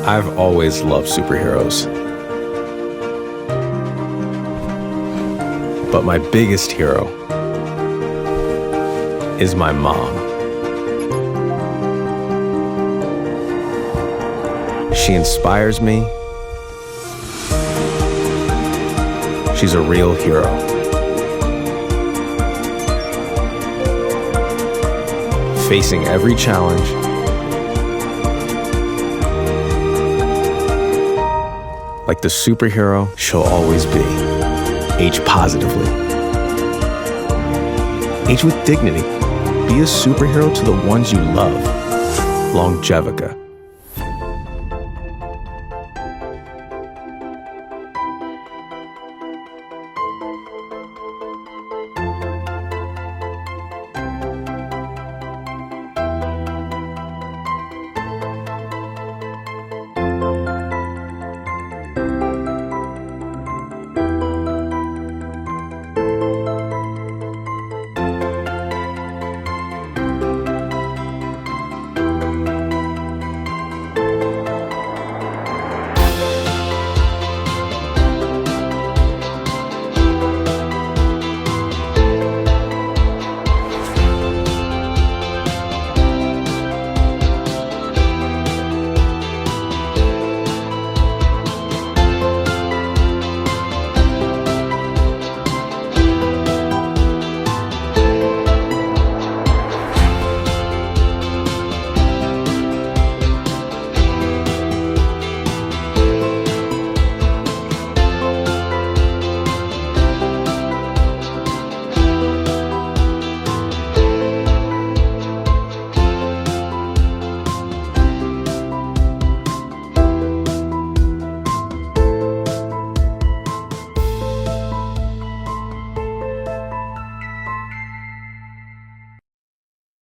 I've always loved superheroes. But my biggest hero is my mom. She inspires me. She's a real hero. Facing every challenge, like the superhero she'll always be. Age positively. Age with dignity. Be a superhero to the ones you love. Longevica.